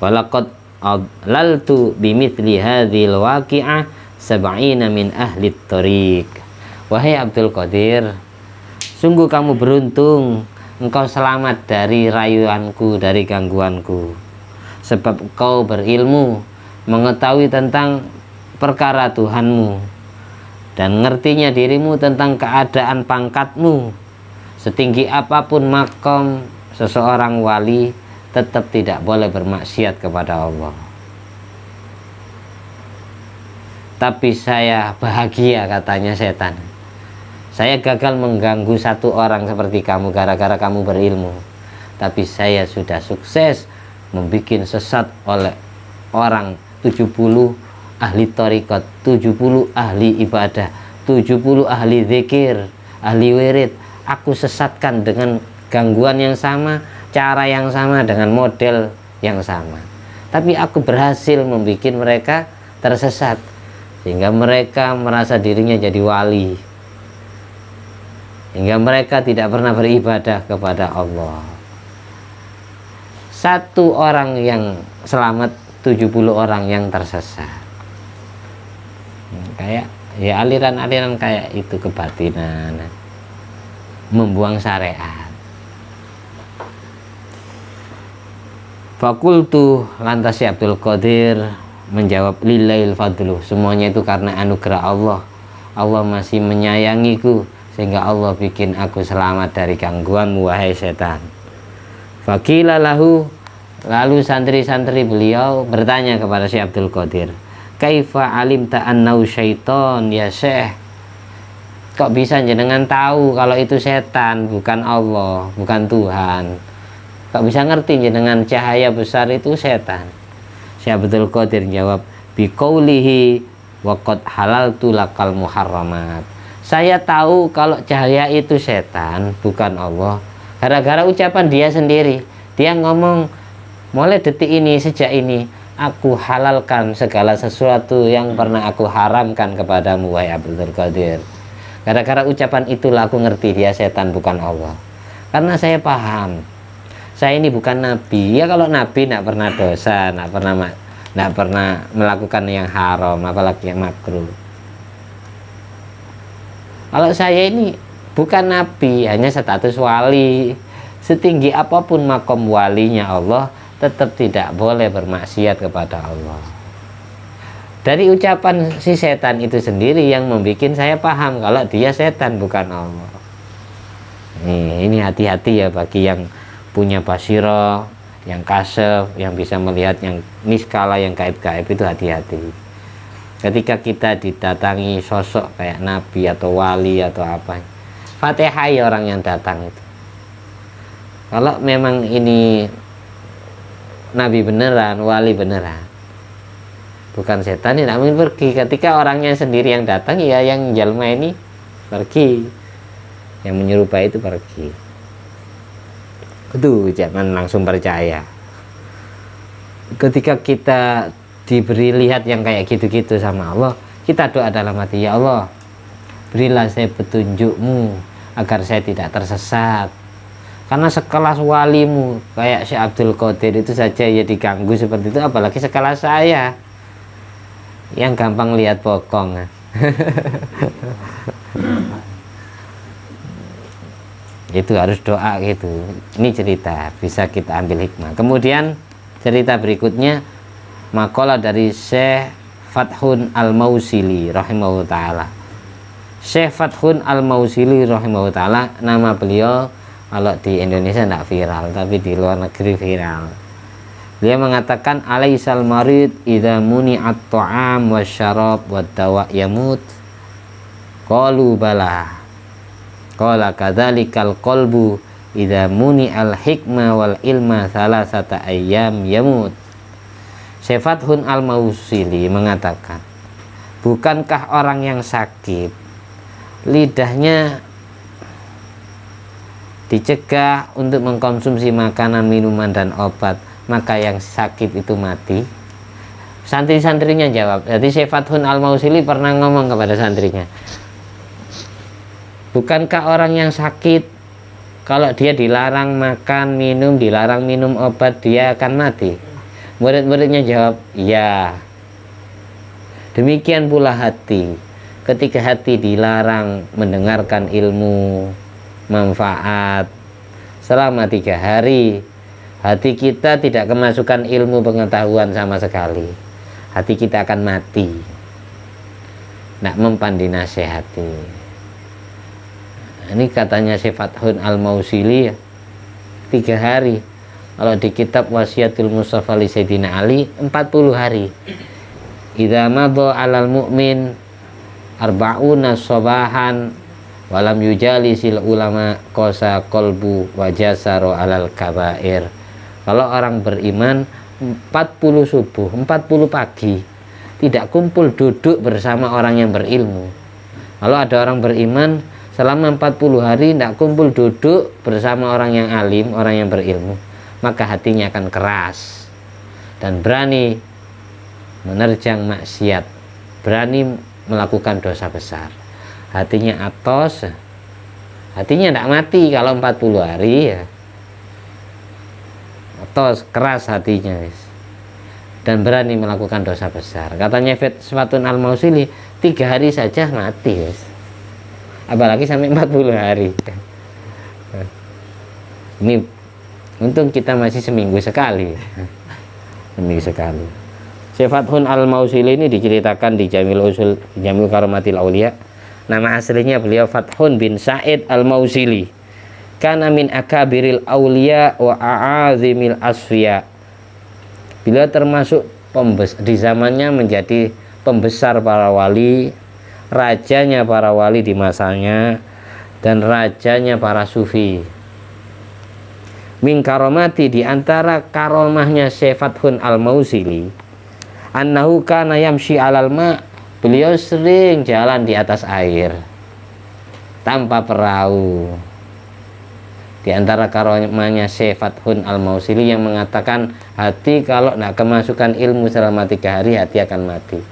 S1: wa laqad adlaltu bi mithli hadhil waqi'ah sab'ina min ahli tariq. Wahai Abdul Qadir, sungguh kamu beruntung engkau selamat dari rayuanku, dari gangguanku. Sebab engkau berilmu, mengetahui tentang perkara Tuhanmu, dan ngertinya dirimu tentang keadaan pangkatmu. Setinggi apapun makom seseorang wali, tetap tidak boleh bermaksiat kepada Allah. Tapi saya bahagia, katanya setan, saya gagal mengganggu satu orang seperti kamu gara-gara kamu berilmu. Tapi saya sudah sukses membuat sesat oleh orang 70 ahli thariqat, 70 ahli ibadah, 70 ahli zikir, ahli wirid. Aku sesatkan dengan gangguan yang sama, cara yang sama, dengan model yang sama. Tapi aku berhasil membuat mereka tersesat, sehingga mereka merasa dirinya jadi wali, hingga mereka tidak pernah beribadah kepada Allah. Satu orang yang selamat, 70 orang yang tersesat. Kayak ya aliran-aliran kayak itu kebatinan, membuang syariat. Fakultu, lantas si Abdul Qadir menjawab, lillail fadlu, semuanya itu karena anugerah Allah. Allah masih menyayangiku, sehingga Allah bikin aku selamat dari gangguanmu, wahai setan. Faqila lahu, lalu santri-santri beliau bertanya kepada si Abdul Qadir, kaifa alimta annau syaiton ya Syekh? Kok bisa jenengan tahu kalau itu setan, bukan Allah, bukan Tuhan? Kok bisa ngerti jenengan cahaya besar itu setan? Si Abdul Qadir jawab, biqaulihi wa qad halaltu lakal muharramat. Saya tahu kalau cahaya itu setan, bukan Allah, gara-gara ucapan dia sendiri. Dia ngomong, mulai detik ini, sejak ini, aku halalkan segala sesuatu yang pernah aku haramkan kepadamu, wahai Abdul Qadir. Gara-gara ucapan itulah aku ngerti dia setan, bukan Allah. Karena saya paham, saya ini bukan nabi. Ya kalau nabi tidak pernah dosa, tidak pernah melakukan yang haram, apalagi yang makruh. Kalau saya ini bukan nabi, hanya status wali. Setinggi apapun makom walinya Allah, tetap tidak boleh bermaksiat kepada Allah. Dari ucapan si setan itu sendiri yang membuat saya paham kalau dia setan, bukan Allah. Ini hati-hati ya bagi yang punya basirah, yang kasef, yang bisa melihat yang niskala, yang gaib-gaib, itu hati-hati. Ketika kita didatangi sosok kayak nabi atau wali atau apa, Fatihah ya orang yang datang itu. Kalau memang ini nabi beneran, wali beneran, bukan setan, tidak mungkin pergi. Ketika orangnya sendiri yang datang, ya yang jalma ini pergi, yang menyerupai itu pergi. Itu jangan langsung percaya. Ketika kita diberi lihat yang kayak gitu-gitu sama Allah, kita doa dalam hati, ya Allah, berilah saya petunjukmu agar saya tidak tersesat. Karena sekelas walimu kayak Syekh Abdul Qadir itu saja ya diganggu seperti itu, apalagi sekelas saya yang gampang lihat bokong. Itu harus doa gitu. Ini cerita, bisa kita ambil hikmah. Kemudian cerita berikutnya, makalah dari Syekh Fathun Al-Mausili rahimahullah ta'ala. Syekh Fathun Al-Mausili rahimahullah ta'ala, nama beliau kalau di Indonesia tidak viral, tapi di luar negeri viral. Dia mengatakan, alaisal marid idza muni'at ta'am wasyarab wad-dawa yamut. Qalu bala. Qala kadzalikal qalbu idza muni'al hikma wal ilma salasata ayyam yamut. Syekh Fathun Al-Mausili mengatakan, bukankah orang yang sakit lidahnya dicegah untuk mengkonsumsi makanan, minuman, dan obat, maka yang sakit itu mati? Santri-santrinya jawab. Jadi Syekh Fathun Al-Mausili pernah ngomong kepada santrinya, bukankah orang yang sakit kalau dia dilarang makan, minum, dilarang minum obat, dia akan mati? Murid-muridnya jawab, ya. Demikian pula hati, ketika hati dilarang mendengarkan ilmu, manfaat, selama 3 hari hati kita tidak kemasukan ilmu pengetahuan sama sekali, hati kita akan mati, tidak mempan dinasehati. Ini katanya Syekh Fathun Al-Mausili ya, 3 hari. Kalau di kitab Wasiatul Mustafa li Sayyidina Ali 40 hari. Idza madha 'alal mu'min arba'una sabahan walam yujalisil ulama qasa qalbu wa jasaro 'alal kabair. Kalau orang beriman 40 subuh, 40 pagi tidak kumpul duduk bersama orang yang berilmu. Kalau ada orang beriman selama 40 hari tidak kumpul duduk bersama orang yang alim, orang yang berilmu, maka hatinya akan keras dan berani menerjang maksiat, berani melakukan dosa besar. Hatinya atos, hatinya tidak mati kalau 40 hari ya. Atos, keras hatinya dan berani melakukan dosa besar. Katanya Fathun Al-Mausili 3 hari saja mati, apalagi sampai 40 hari. Ini untung kita masih seminggu sekali. Seminggu sekali. Syekh Fathun Al-Mausili ini diceritakan di Jamil Karamatil Aulia. Nama aslinya beliau Fathun bin Sa'id Al-Mausili. Kana min akabiril aulia wa a'azimil asfiya. Beliau termasuk di zamannya menjadi pembesar para wali, rajanya para wali di masanya, dan rajanya para sufi. Min karomati, di antara karomahnya Syekh Fathun Al-Mausili, annahu kana yamshi 'alal ma', beliau sering jalan di atas air tanpa perahu. Di antara karomahnya Syekh Fathun Al-Mausili yang mengatakan hati kalau tidak kemasukan ilmu selama 3 hari hati akan mati.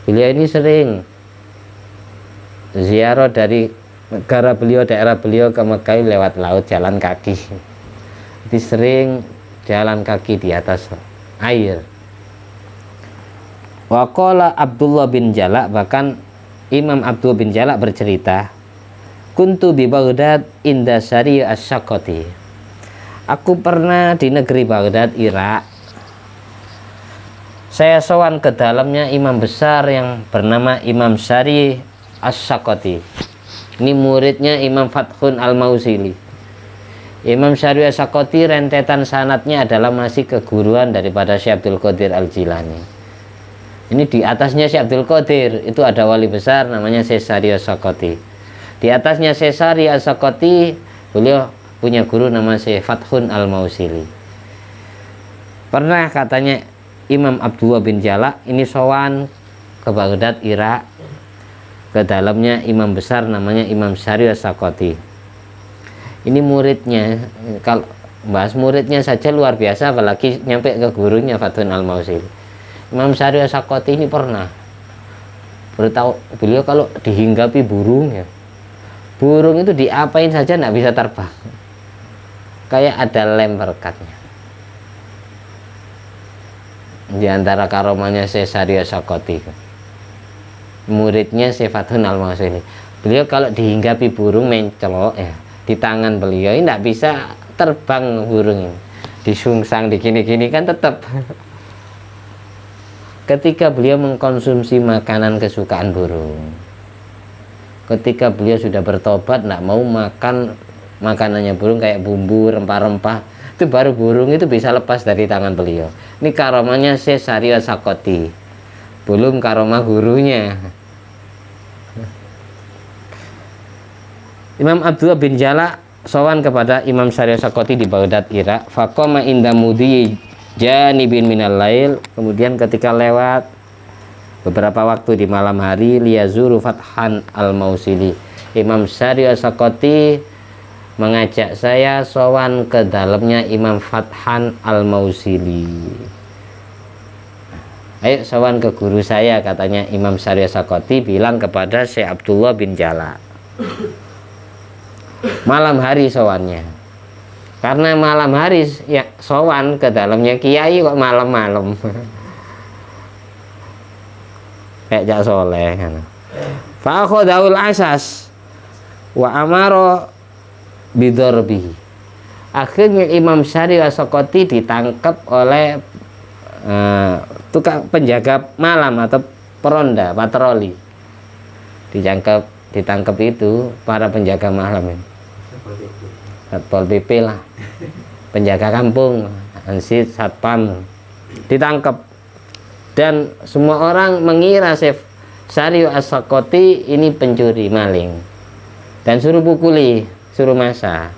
S1: Beliau ini sering ziarah dari negara beliau, daerah beliau ke Mekah lewat laut, jalan kaki. Jadi sering jalan kaki di atas air. Waqala Abdullah bin Jalak, bahkan Imam Abdullah bin Jalak bercerita, kuntu bi Baghdad inda Syari Asy-Syaqati. Aku pernah di negeri Baghdad, Irak. Saya sowan ke dalamnya imam besar yang bernama Imam Syari Asy-Syaqati. Ini muridnya Imam Fathun Al-Mausili. Imam Syari Asy-Syaqati rentetan sanadnya adalah masih keguruan daripada Syekh Abdul Qadir Al-Jilani. Ini di atasnya Syekh Abdul Qadir itu ada wali besar namanya Syekh Syari Asy-Syaqati. Di atasnya Syekh Syari Asy-Syaqati beliau punya guru nama Syekh Fathun Al-Mausili. Pernah katanya Imam Abdullah bin Jalak ini sowan ke Baghdad, Irak. Ke dalamnya imam besar namanya Imam Syari Asy-Syaqati. Ini muridnya, kalau bahas muridnya saja luar biasa, apalagi nyampe ke gurunya Fathun Al-Mausili. Imam Syari Asy-Syaqati ini pernah beritahu beliau kalau dihinggapi burung ya, burung itu diapain saja tidak bisa terbang, kayak ada lem perekatnya. Di antara karomahnya Syekh Syari Asy-Syaqati, muridnya Syekh Fathun Al-Mausili, beliau kalau dihinggapi burung mencelok ya di tangan beliau, ini tidak bisa terbang burung ini, disungsang di gini-gini kan tetap. Ketika beliau mengkonsumsi makanan kesukaan burung, ketika beliau sudah bertobat tidak mau makan makanannya burung kayak bumbu rempah-rempah, itu baru burung itu bisa lepas dari tangan beliau. Ini karomahnya Syekh Syari Asy-Syaqati, belum karomah gurunya. Imam Abdullah bin Jalak sowan kepada Imam Syari Asy-Syaqati di Baghdad, Irak. Faqama inda mudhi janibin minal lail, kemudian ketika lewat beberapa waktu di malam hari, liyazuru Fathun Al-Mausili, Imam Syari Asy-Syaqati mengajak saya sowan ke dalamnya Imam Fathun Al-Mausili. Ayo sowan ke guru saya, katanya Imam Syari Asy-Syaqati bilang kepada Syekh Abdullah bin Jalak. Malam hari sowannya, karena malam hari ya sowan ke dalamnya kiai kok malam-malam. Kayak Jak Soleh kan. Fa akhadaul asas wa amara bidarbihi. Akhirnya Imam Syahri As-Saqati ditangkap oleh tukang penjaga malam atau peronda patroli. Ditangkap itu para penjaga malam ini. Satpol PP lah, penjaga kampung, ansip, satpam, ditangkap. Dan semua orang mengira Syekh Syahri As-Saqati ini pencuri, maling, dan suruh pukuli, suruh masa.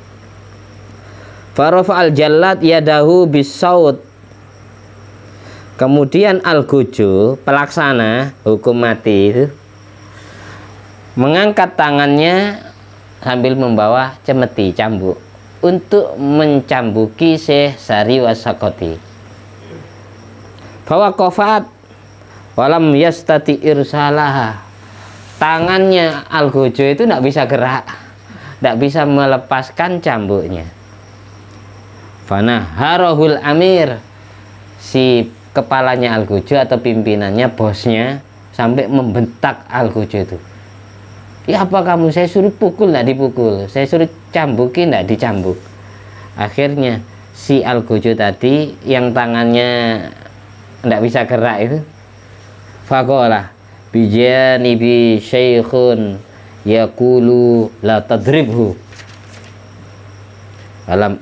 S1: Farofa al-jallad yadahu bisaut. Kemudian al-gojo, pelaksana hukum mati itu, mengangkat tangannya sambil membawa cemeti, cambuk, untuk mencambuki Syekh Syahri As-Saqati. Bahwa kofat walam yastati irsalaha, tangannya al-gojo itu tidak bisa gerak, tidak bisa melepaskan cambuknya. Fana harohul amir, si kepalanya al-gojo atau pimpinannya, bosnya, sampai membentak al-gojo itu. Ya apa kamu, saya suruh pukul tidak dipukul, saya suruh cambuki tidak dicambuk. Akhirnya si al-gojo tadi yang tangannya tidak bisa gerak itu, faqala bijanibi syekhun yaqulu la tadribhu alam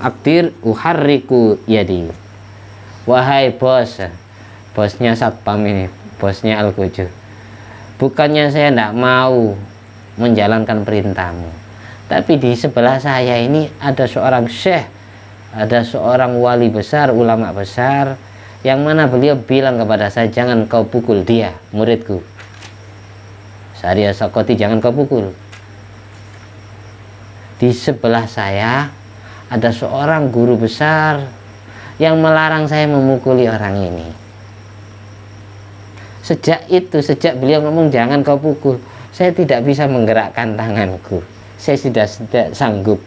S1: aktir uharriku yadi. Wahai bosnya satpam ini, bosnya al-gojo, bukannya saya tidak mau menjalankan perintahmu, tapi di sebelah saya ini ada seorang syekh, ada seorang wali besar, ulama besar, yang mana beliau bilang kepada saya, jangan kau pukul dia, muridku Syahri As-Saqati, jangan kau pukul. Di sebelah saya ada seorang guru besar yang melarang saya memukuli orang ini. Sejak beliau ngomong jangan kau pukul, saya tidak bisa menggerakkan tanganku, saya sudah tidak sanggup.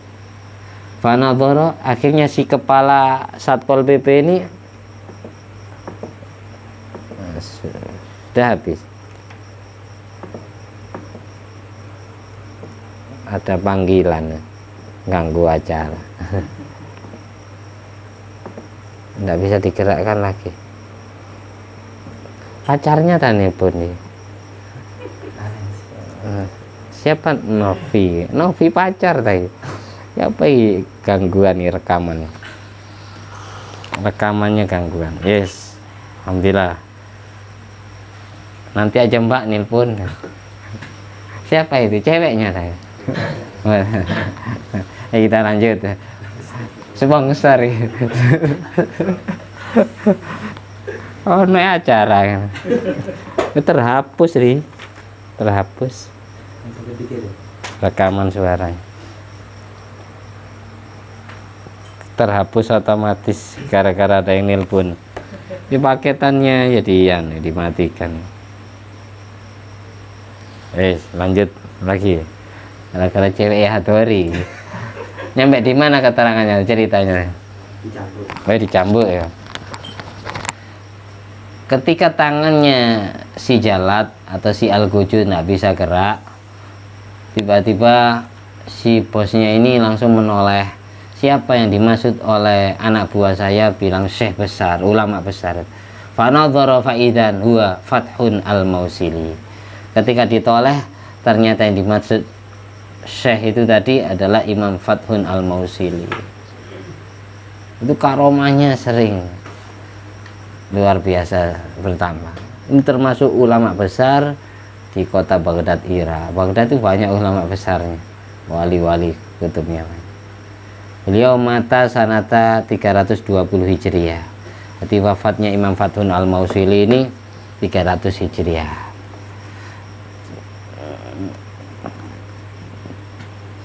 S1: Fanadhara, akhirnya si kepala Satpol PP ini sudah habis. Ada panggilan, ganggu acara. Tidak bisa digerakkan lagi. Pacarnya tanya pun nih. Siapa? Novi pacar tadi. Siapa ini gangguan nih rekamannya gangguan. Yes, alhamdulillah. Nanti aja Mbak nelpon. Siapa itu? Ceweknya saya. Kita lanjut. Sponsor. Oh, naik acara. Terhapus nih. Terhapus. Rekaman suaranya. Terhapus otomatis gara-gara ada yang nelpon. Di paketannya jadi yang dimatikan. Lanjut lagi. Gara-gara cewek Hadori. Nyampe di mana keterangannya, ceritanya? Dicambuk. Dicambuk ya. Ketika tangannya si Jalad atau si al-gojo nggak bisa gerak, tiba-tiba si bosnya ini langsung menoleh. Siapa yang dimaksud oleh anak buah saya, bilang syekh besar, ulama besar. Fanadhara faidan huwa Fathun al-Mausili. Ketika ditoleh, ternyata yang dimaksud syekh itu tadi adalah Imam Fathun al-Mausili. Itu karomahnya sering luar biasa bertambah. Ini termasuk ulama besar di kota Baghdad, Irak. Baghdad itu banyak ulama besarnya, wali-wali kutubnya. Beliau mata sanata 320 Hijriah. Jadi wafatnya Imam Fathun al-Mausili ini 300 Hijriah.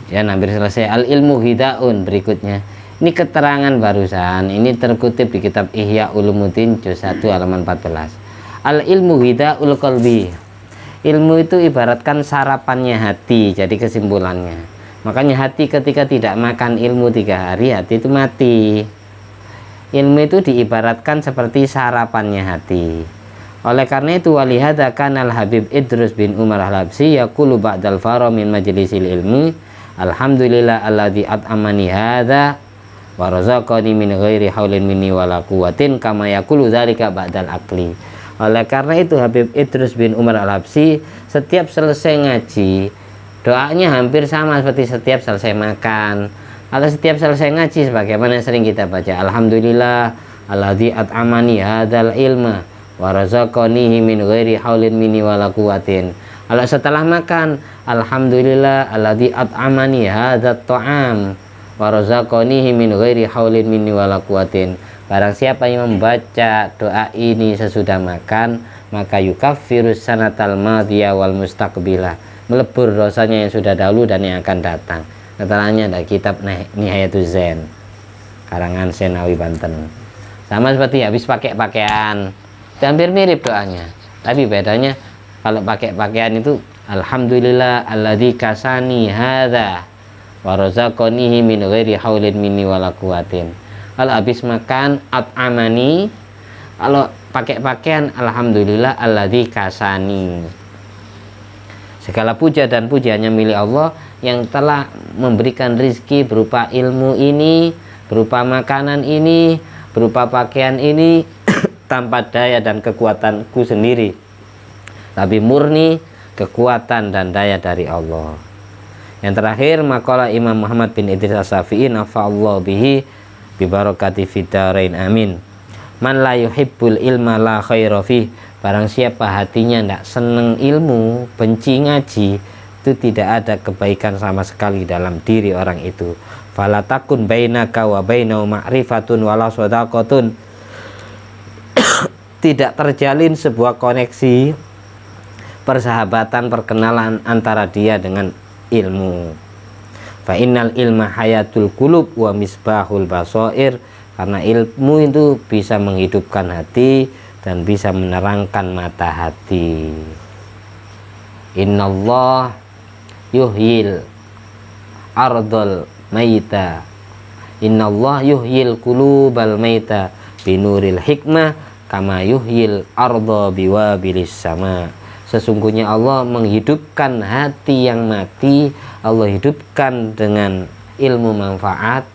S1: Ya, hampir selesai. Al-ilmu hidaun berikutnya. Ini keterangan barusan, ini terkutip di kitab Ihya Ulumuddin juz 1 halaman 14. Al-ilmu hidaul qalbi. Ilmu itu ibaratkan sarapannya hati, jadi kesimpulannya. Makanya hati ketika tidak makan ilmu 3 hari, hati itu mati. Ilmu itu diibaratkan seperti sarapannya hati. Oleh karena itu, walihada kanal Habib Idrus bin Umar al-Habsyi yaqulu ba'dal faro min majlisil ilmi alhamdulillah alladzi at'amani hadza wa razaqani min ghairi haulin minni wala quwwatin kama yaqulu dzalika ba'dal akli. Oleh karena itu Habib Idrus bin Umar Al-Habsyi setiap selesai ngaji doanya hampir sama seperti setiap selesai makan atau setiap selesai ngaji, sebagaimana sering kita baca, alhamdulillah alladzi at'amani hadzal ilma wa razaqanihi min ghairi haulin minni wala quwwatin. Kalau setelah makan, alhamdulillah alladzi at'amani hadzat ta'am wa razaqanihi min ghairi haulin minni wala quwwatin. Barang siapa yang membaca doa ini sesudah makan, maka yukaffirus sanatal madiyah wal mustaqbilah, melebur dosanya yang sudah dahulu dan yang akan datang. Keterangannya ada kitab Nihayatuz Zain karangan Senawi Banten. Sama seperti habis pakai pakaian, hampir mirip doanya, tapi bedanya kalau pakai pakaian itu alhamdulillah alladzi kasani hadza wa razaqanihi min ghairi haulin minni wala quwwatin. Kalau habis makan at'amani, kalau pakai pakaian alhamdulillah alladzi kasani. Segala puja dan puji hanya milik Allah yang telah memberikan rizki berupa ilmu ini, berupa makanan ini, berupa pakaian ini tanpa daya dan kekuatanku sendiri, tapi murni kekuatan dan daya dari Allah. Yang terakhir, maqala Imam Muhammad bin Idris As-Syafi'i nafa'allahu bihi bibarakati fidarain amin. Man la yuhibbul ilma la khaira fih. Barang siapa hatinya tidak seneng ilmu, benci ngaji, itu tidak ada kebaikan sama sekali dalam diri orang itu. Fala takun bainaka wa bainahu ma'rifatun wala shadaqatun. Tidak terjalin sebuah koneksi persahabatan, perkenalan antara dia dengan ilmu. Fa innal ilma hayatul qulub wa misbahul basair. Karena ilmu itu bisa menghidupkan hati dan bisa menerangkan mata hati. Innallah yuhyil ardal maita, innallah yuhyil qulubal maita binuril hikmah kama yuhyil arda biwabilis sama. Sesungguhnya Allah menghidupkan hati yang mati, Allah hidupkan dengan ilmu manfaat,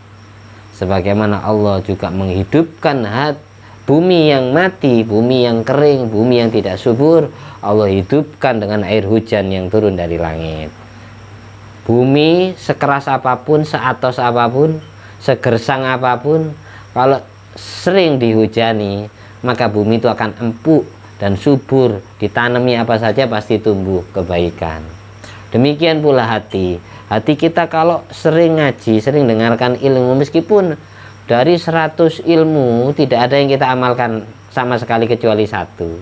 S1: sebagaimana Allah juga menghidupkan bumi yang mati, bumi yang kering, bumi yang tidak subur, Allah hidupkan dengan air hujan yang turun dari langit. Bumi sekeras apapun, seatos apapun, segersang apapun, kalau sering dihujani, maka bumi itu akan empuk dan subur. Ditanami apa saja pasti tumbuh kebaikan. Demikian pula hati. Hati kita kalau sering ngaji, sering dengarkan ilmu, meskipun dari 100 ilmu tidak ada yang kita amalkan sama sekali kecuali satu.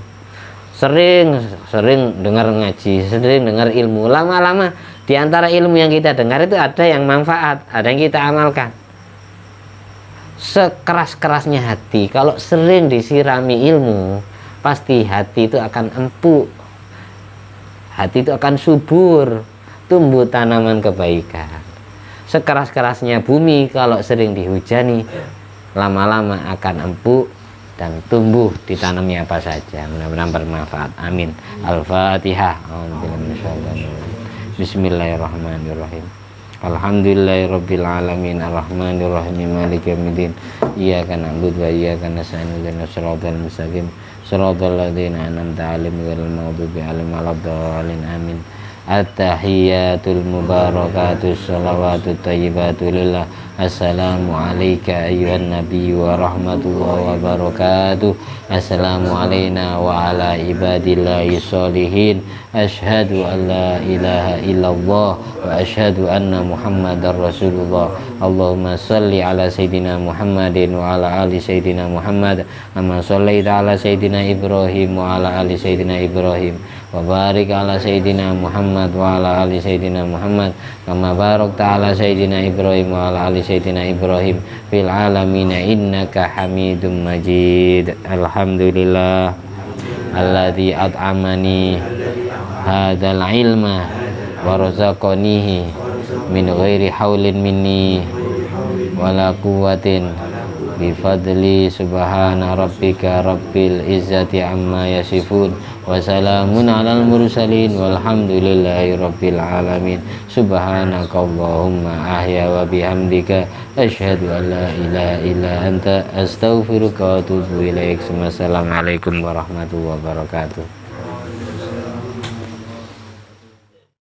S1: Sering dengar ngaji, sering dengar ilmu, lama-lama di antara ilmu yang kita dengar itu ada yang manfaat, ada yang kita amalkan. Sekeras-kerasnya hati, kalau sering disirami ilmu, pasti hati itu akan empuk, hati itu akan subur, tumbuh tanaman kebaikan. Sekeras-kerasnya bumi, kalau sering dihujani, lama-lama akan empuk dan tumbuh, ditanami apa saja. Mudah-mudahan bermanfaat. Amin. Al-Fatihah. Bismillahirrahmanirrahim. Alhamdulillahirabbil alamin arrahmanir rahim maliki yaumiddin. Iyyaka na'budu wa iyyaka nasta'in ihdinas siratal mustaqim siratal ladzina an'amta 'alaihim ghairil maghdubi 'alaihim waladdallin. Amin. At-tahiyyatul mubarakatus shalawatut thayyibatu lillah. Assalamu alayka ayyuhan nabiy wa rahmatullahi wa barakatuh. Assalamu alayna wa ala ibadillahi sholihin. Asyhadu an la ilaha illallah wa asyhadu anna muhammadar rasulullah. Allahumma salli ala sayyidina Muhammadin wa ala ali sayyidina Muhammad kama shallaita ala sayyidina Ibrahim wa ala ali sayyidina Ibrahim wa barik ala sayyidina Muhammad wa ala ali sayyidina Muhammad kama barakta ala sayyidina Ibrahim wa ala ali sayyidina Ibrahim fil alamin innaka Hamidum Majid. Alhamdulillah alladzi at'amani hadzal ilma wa razaqanihi min ghairi haulin minni wala quwwatin bi fadli subhana rabbika rabbil izzati amma yasifun wa Wassalamun alal mursalin walhamdulillahi rabbil alamin. Subhanakallahumma ahya wa bihamdika asyhadu an la ilaha illa anta astaghfiruka wa atubu ilaik. Wassalamualaikum warahmatullahi wabarakatuh.